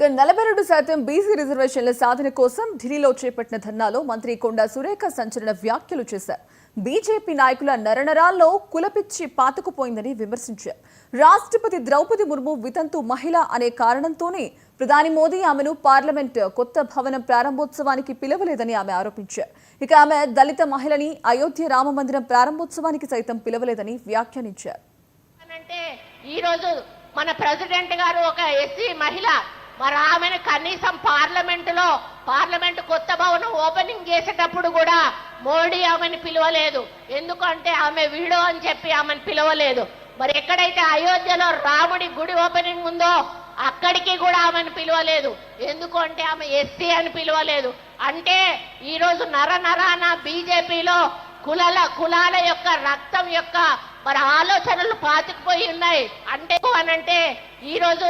42% BC రిజర్వేషన్ల సాధన కోసం ఢిల్లీలో చేపట్టిన ధర్నాలో మంత్రి కొండా సురేఖ సంచలన వ్యాఖ్యలు చేశారు. బీజేపీ నాయకుల నరనరాల్లో కులపిచ్చి పాతుకుపోయిందని విమర్శించారు. రాష్ట్రపతి ద్రౌపది ముర్ము వితంతు మహిళ అనే కారణంతోనే ప్రధాని మోదీ ఆమెను పార్లమెంట్ కొత్త భవనం ప్రారంభోత్సవానికి పిలవలేదని ఆమె ఆరోపించారు. ఇక ఆమె దళిత మహిళని అయోధ్య రామ మందిరం ప్రారంభోత్సవానికి సైతం పిలవలేదని వ్యాఖ్యానించారు. మన ప్రెసిడెంట్ గారు ఒక ఎస్సీ మహిళ, మరి ఆమెను కనీసం పార్లమెంట్ కొత్త భవనం ఓపెనింగ్ చేసేటప్పుడు కూడా మోడీ ఆమెను పిలవలేదు. ఎందుకంటే ఆమె వీడో అని చెప్పి ఆమెను పిలవలేదు. మరి ఎక్కడైతే అయోధ్యలో రాముడి గుడి ఓపెనింగ్ ఉందో అక్కడికి కూడా ఆమెను పిలవలేదు. ఎందుకంటే ఆమె ఎస్సీ అని పిలవలేదు. అంటే ఈరోజు నరనరాన బీజేపీలో కులాల యొక్క రక్తం యొక్క మరి ఆలోచనలు పాతుకుపోయి ఉన్నాయి. అంటే ఈరోజు